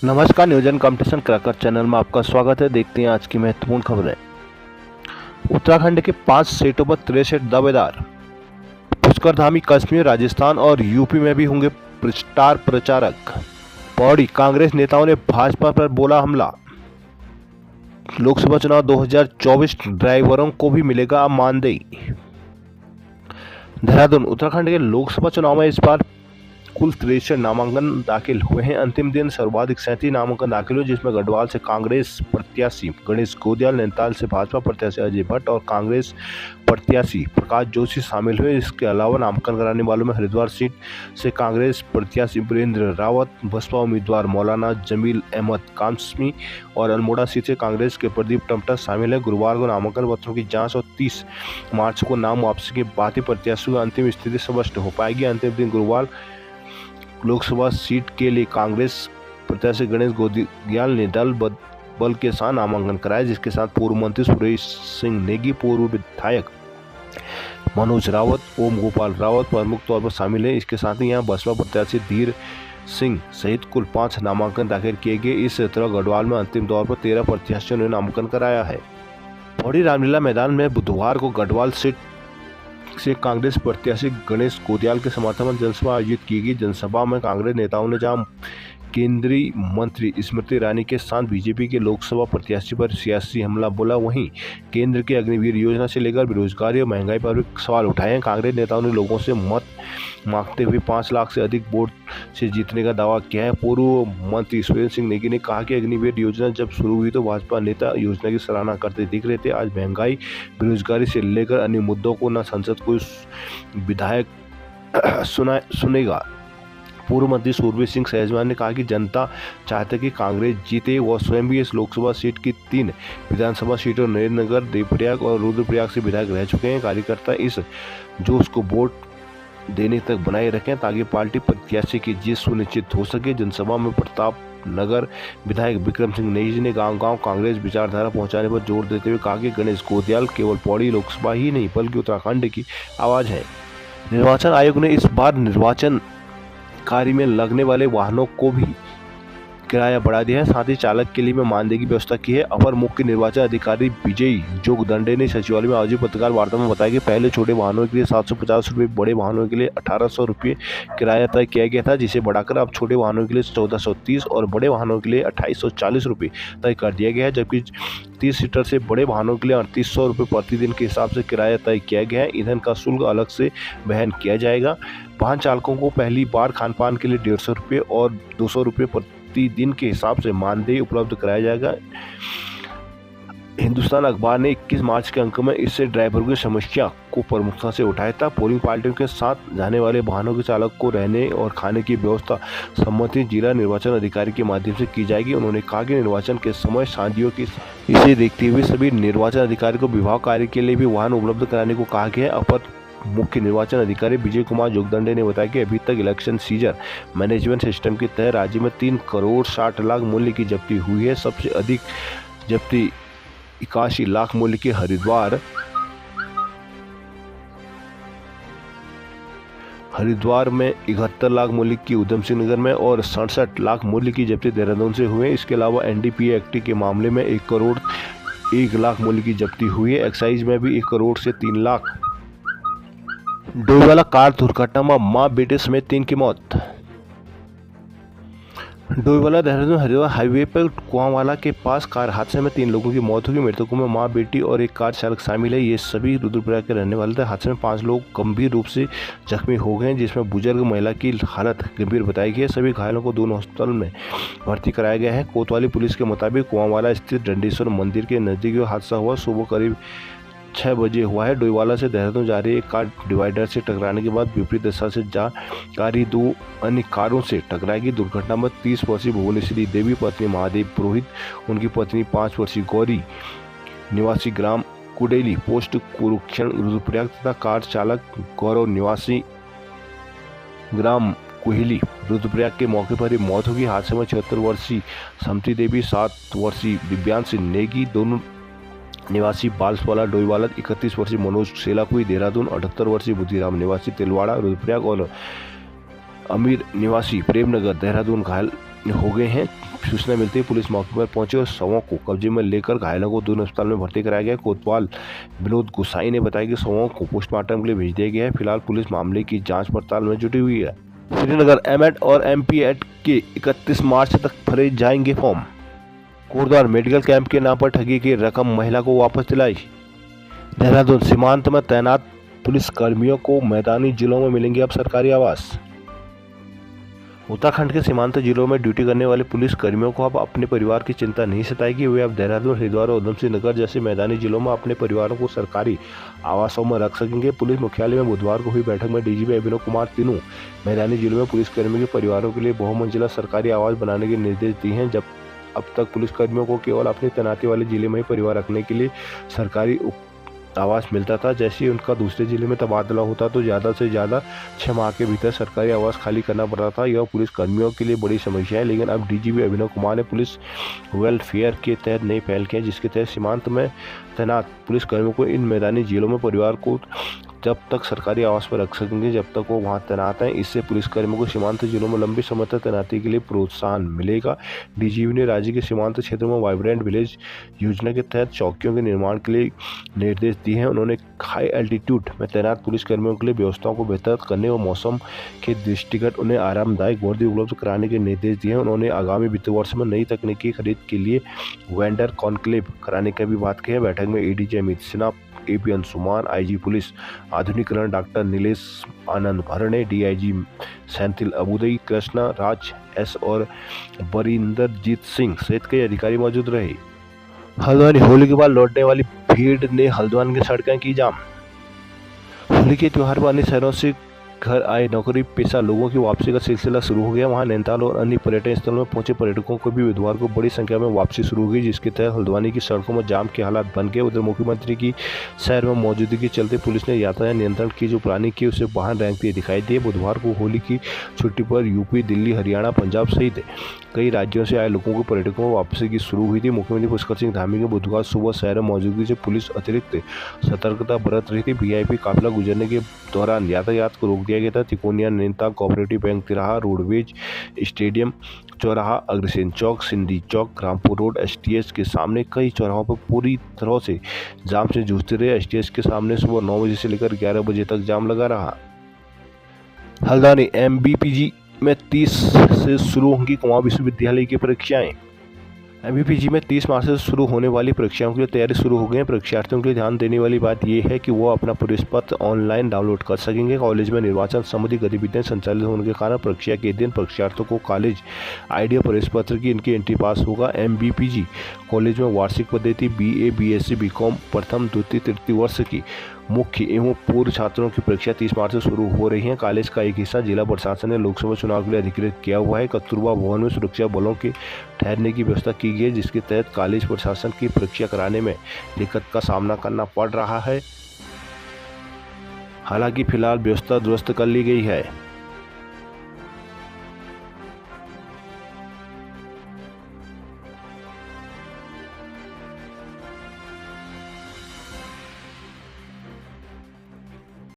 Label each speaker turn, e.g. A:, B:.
A: नमस्कार, नियोजन competition cracker channel में आपका स्वागत है। देखते हैं आज की महत्वपूर्ण खबरें। उत्तराखंड के 5 सीटों पर 63 दावेदार। पुष्करधामी कश्मीर, राजस्थान और यूपी में भी होंगे स्टार प्रचारक। पौड़ी कांग्रेस नेताओं ने भाजपा पर बोला हमला। लोकसभा चुनाव 2024 ड्राइवरों को भी मिलेगा अब मानदेय। देहरादून उत्तराखंड के लोकसभा चुनाव में इस बार कुल 63 नामांकन दाखिल हुए हैं। अंतिम दिन सर्वाधिक 37 नामांकन दाखिल हुए, जिसमें गढ़वाल से कांग्रेस प्रत्याशी गणेश गोदियाल, नैनीताल से भाजपा प्रत्याशी अजय भट्ट और कांग्रेस प्रत्याशी प्रकाश जोशी शामिल हुए। इसके अलावा नामांकन कराने वालों में हरिद्वार सीट से कांग्रेस प्रत्याशी वीरेंद्र रावत, बसपा उम्मीदवार मौलाना जमील अहमद कासमी और अल्मोड़ा सीट से कांग्रेस के प्रदीप टमटा शामिल है। गुरुवार को नामांकन पत्रों की जाँच और 30 मार्च को नाम वापसी के बाद ही प्रत्याशियों की अंतिम स्थिति स्पष्ट हो पाएगी। अंतिम दिन गुरुवार लोकसभा सीट के लिए कांग्रेस प्रत्याशी गणेश गोदियाल ने दल बल के साथ नामांकन कराया, जिसके साथ पूर्व मंत्री सुरेश सिंह नेगी, पूर्व विधायक मनोज रावत, ओम गोपाल रावत प्रमुख तौर पर शामिल है। इसके साथ ही यहाँ बसपा प्रत्याशी धीर सिंह सहित कुल 5 नामांकन दाखिल किए गए। इस तरह गढ़वाल में अंतिम दौर पर 13 प्रत्याशियों ने नामांकन कराया है। पौड़ी रामलीला मैदान में बुधवार को गढ़वाल सीट से कांग्रेस प्रत्याशी गणेश गोदियाल के समर्थन में जनसभा आयोजित की गई। जनसभा में कांग्रेस नेताओं ने जहां केंद्रीय मंत्री स्मृति ईरानी के साथ बीजेपी के लोकसभा प्रत्याशी पर सियासी हमला बोला, वहीं केंद्र की अग्निवीर योजना से लेकर बेरोजगारी और महंगाई पर भी सवाल उठाए हैं। कांग्रेस नेताओं ने लोगों से मत मांगते हुए 5 लाख से अधिक वोट से जीतने का दावा किया है। पूर्व मंत्री सुरेश सिंह नेगी ने कहा कि अग्निवीर योजना जब शुरू हुई तो भाजपा नेता योजना की सराहना करते दिख रहे थे। आज महंगाई, बेरोजगारी से लेकर अन्य मुद्दों को न संसद कोई विधायक सुनेगा। पूर्व मंत्री सूरवीर सिंह सहजवान ने कहा कि जनता चाहती है कि कांग्रेस जीते। वह स्वयं भी इस लोकसभा सीट की 3 विधानसभा सीटों नरेंद्रनगर, देवप्रयाग और रुद्रप्रयाग से विधायक रह चुके हैं। कार्यकर्ता इस जोश को वोट देने तक बनाए रखें ताकि पार्टी प्रत्याशी की जीत सुनिश्चित हो सके। जनसभा में प्रताप नगर विधायक विक्रम सिंह नेगी ने गांव-गांव कांग्रेस विचारधारा पहुंचाने पर जोर देते हुए कहा कि गणेश गोदियाल केवल पौड़ी लोकसभा ही नहीं बल्कि उत्तराखंड की आवाज है। निर्वाचन आयोग ने इस बार निर्वाचन कार्य में लगने वाले वाहनों को भी किराया बढ़ा दिया है। साथ ही चालक के लिए मानदेय की व्यवस्था की है। अपर मुख्य निर्वाचन अधिकारी विजय जोगदंडे ने सचिवालय में आयोजित पत्रकार वार्ता में बताया कि पहले छोटे वाहनों के लिए 750 रुपये, बड़े वाहनों के लिए 1800 रुपये किराया तय किया गया था, जिसे बढ़ाकर अब छोटे वाहनों के लिए 1430 और बड़े वाहनों के लिए 2840 रुपये तय कर दिया गया है। जबकि 30 सीटर से बड़े वाहनों के लिए 3800 रुपये प्रतिदिन के हिसाब से किराया तय किया गया है। ईंधन का शुल्क अलग से वहन किया जाएगा। वाहन चालकों को पहली बार खान पान के लिए 150 रुपये और 200 रुपये प्रतिदिन के हिसाब से मानदेय उपलब्ध कराया जाएगा। हिंदुस्तान अखबार ने 21 मार्च के अंक में इससे ड्राइवरों की समस्या को प्रमुखता से उठाया था। पोलिंग पार्टियों के साथ जाने वाले वाहनों के चालक को रहने और खाने की व्यवस्था संबंधित जिला निर्वाचन अधिकारी के माध्यम से की जाएगी। उन्होंने कहा कि निर्वाचन के समय शादियों की इसे देखते हुए सभी निर्वाचन अधिकारी को विवाह कार्य के लिए भी वाहन उपलब्ध कराने को कहा गया है। अपर मुख्य निर्वाचन अधिकारी विजय कुमार जोगदंडे ने बताया कि अभी तक इलेक्शन सीजन मैनेजमेंट सिस्टम के तहत राज्य में 3 करोड़ 60 लाख मूल्य की जब्ती हुई है। सबसे अधिक जब्ती 81 लाख मूल्य की हरिद्वार में 71 लाख मूल्य की उधम सिंह नगर में और 67 लाख मूल्य की जब्ती देहरादून से हुए। इसके अलावा एनडीपीए एक्ट के मामले में 1 करोड़ 1 लाख मूल्य की जब्ती हुई है। एक्साइज में भी 1 करोड़ से 3 लाख। डोईवाला कार दुर्घटना में मां बेटे समेत 3 की मौत। डोईवाला देहरादून हरिद्वार हाईवे पर कुआंवाला के पास कार हादसे में 3 लोगों की मौत हुई। मृतकों में मां, बेटी और एक कार चालक शामिल है। ये सभी रुद्रप्रयाग के रहने वाले थे। हादसे में 5 लोग गंभीर रूप से जख्मी हो गए, जिसमें बुजुर्ग महिला की हालत गंभीर बताई गई है। सभी घायलों को दोनों अस्पताल में भर्ती कराया गया है। कोतवाली पुलिस के मुताबिक कुआंवाला स्थित दंडेश्वर मंदिर के नजदीक हादसा हुआ। सुबह करीब 6 बजे हुआ है। डोईवाला से देहरादून जा रही एक कार डिवाइडर से टकराने के बाद विपरीत दिशा से जा रही 2 अन्य कारों से टकराएगी। दुर्घटना में 30 वर्षीय भुवनेश्वरी देवी, पत्नी महादेव पुरोहित, उनकी पत्नी 5 वर्षीय गौरी निवासी ग्राम कुडेली पोस्ट कुरुक्षण रुद्रप्रयाग तथा कार चालक गौरव निवासी ग्राम कुहेली रुद्रप्रयाग के मौके पर ही मौत होगी। हादसे में 76 वर्षीय समती देवी, 7 वर्षीय दिव्यांश नेगी दोनों निवासी बालसवाला डोईवाला, 31 वर्षीय मनोज सेलाकुई देहरादून, 78 वर्षीय बुद्धिराम निवासी तिलवाड़ा रुद्रप्रयाग और अमीर निवासी प्रेमनगर देहरादून घायल हो गए हैं। सूचना मिलती है पुलिस मौके पर पहुंची और शवों को कब्जे में लेकर घायलों को दून अस्पताल में भर्ती कराया गया। कोतवाल विनोद गोसाई ने बताया कि शवों को पोस्टमार्टम के लिए भेज दिया गया है। फिलहाल पुलिस मामले की जांच पड़ताल में जुटी हुई है। श्रीनगर एमएड और एमपीएड के 31 मार्च तक भरे जाएंगे फॉर्म। कोटद्वार मेडिकल कैंप के नाम पर ठगी की रकम महिला को वापस दिलाई। देहरादून सीमांत में तैनात पुलिस कर्मियों को मैदानी जिलों में मिलेंगे अब सरकारी आवास। उत्तराखंड के सीमांत जिलों में ड्यूटी करने वाले पुलिस कर्मियों को अब अपने परिवार की चिंता नहीं सताएगी। वे अब देहरादून, हरिद्वार और उधमसिंह नगर जैसे मैदानी जिलों में अपने परिवारों को सरकारी आवासों में रख सकेंगे। पुलिस मुख्यालय में बुधवार को हुई बैठक में डीजीपी अभिनव कुमार तीनों मैदानी जिलों में पुलिस कर्मियों के परिवारों के लिए बहुमंजिला सरकारी आवास बनाने के निर्देश दिए हैं। जब अब तक पुलिस कर्मियों को केवल अपनी तैनाती वाले जिले में ही परिवार रखने के लिए सरकारी आवास मिलता था। जैसे ही उनका दूसरे जिले में तबादला होता तो ज़्यादा से ज़्यादा 6 माह के भीतर सरकारी आवास खाली करना पड़ता था। यह पुलिस कर्मियों के लिए बड़ी समस्या है। लेकिन अब डीजीपी अभिनव कुमार ने पुलिस वेलफेयर के तहत नई पहल की है, जिसके तहत सीमांत में तैनात पुलिस कर्मियों को इन मैदानी जिलों में परिवार को जब तक सरकारी आवास पर रख सकेंगे जब तक वो वहां तैनात हैं। इससे पुलिसकर्मियों को सीमांत जिलों में लंबे समय तक तैनाती के लिए प्रोत्साहन मिलेगा। डीजीपी ने राज्य के सीमांत क्षेत्रों में वाइब्रेंट विलेज योजना के तहत चौकियों के निर्माण के लिए निर्देश दिए हैं। उन्होंने हाई एल्टीट्यूड में तैनात पुलिसकर्मियों के लिए व्यवस्थाओं को बेहतर करने और मौसम के दृष्टिगत उन्हें आरामदायक वर्दी उपलब्ध कराने के निर्देश दिए हैं। उन्होंने आगामी वित्त वर्ष में नई तकनीकी खरीद के लिए वेंडर कॉन्क्लेव कराने की भी बात की है। बैठक में ADG Amit Sinha, AP Anshuman, IG police आधुनिकरण doctor Nilesh Anand Bharne, DIG Senthil Abudai, Krishna Raj S और बरिंदरजीत सिंह सहित कई अधिकारी मौजूद रहे। हल्द्वानी होली के बाद लौटने वाली भीड़ ने हल्द्वानी की सड़कें की जाम। होली के त्योहार पर अन्य शहरों से घर आए नौकरी पेशा लोगों की वापसी का सिलसिला शुरू हो गया। वहां नैनीताल और अन्य पर्यटन स्थलों में पहुंचे पर्यटकों को भी बुधवार को बड़ी संख्या में वापसी शुरू हो गई, जिसके तहत हल्द्वानी की सड़कों में जाम के हालात बन गए। उधर मुख्यमंत्री की शहर में मौजूदगी के चलते पुलिस ने यातायात नियंत्रण की जो प्लानिंग की उसे वाहन रैंकते दिखाई दिए। बुधवार को होली की छुट्टी पर यूपी, दिल्ली, हरियाणा, पंजाब सहित कई राज्यों से आए लोगों को पर्यटकों में वापसी की शुरू हुई थी। मुख्यमंत्री पुष्कर सिंह धामी के बुधवार सुबह शहर में मौजूदगी से पुलिस अतिरिक्त सतर्कता बरत रही थी। वीआईपी काफिला गुजरने के दौरान यातायात को रोक दिया गया था। तिकोनिया, नैनीताल कोऑपरेटिव बैंक तिराहा, रोडवेज स्टेडियम चौराहा, अग्रसेन चौक, सिंधी चौक, रामपुर रोड, एसटीएस के सामने कई चौराहों पर पूरी तरह से जाम से जूझते रहे। एसटीएस के सामने सुबह 9 बजे से लेकर 11 बजे तक जाम लगा रहा। हल्द्वानी एमबीपीजी में 30 से शुरू होंगी कुमाऊं विश्वविद्यालय की परीक्षाएं। एमबीपीजी में 30 मार्च से शुरू होने वाली परीक्षाओं के लिए तैयारी शुरू हो गई है। परीक्षार्थियों के लिए ध्यान देने वाली बात यह है कि वो अपना प्रवेश पत्र ऑनलाइन डाउनलोड कर सकेंगे। कॉलेज में निर्वाचन संबंधी गतिविधियां संचालित होने के कारण परीक्षा के दिन परीक्षार्थियों को कॉलेज आईडी और प्रवेश पत्र की इनकी एंट्री पास होगा। एमबीपीजी कॉलेज में वार्षिक पद्धति बीए, बीएससी, बीकॉम प्रथम, द्वितीय, तृतीय वर्ष की मुख्य एवं पूर्व छात्रों की परीक्षा 30 मार्च से शुरू हो रही है। कॉलेज का एक हिस्सा जिला प्रशासन ने लोकसभा चुनाव के लिए अधिकृत किया हुआ है। कस्तूरबा भवन में सुरक्षा बलों के ठहरने की व्यवस्था की गई है, जिसके तहत कॉलेज प्रशासन की परीक्षा कराने में दिक्कत का सामना करना पड़ रहा है। हालांकि फिलहाल व्यवस्था दुरुस्त कर ली गई है।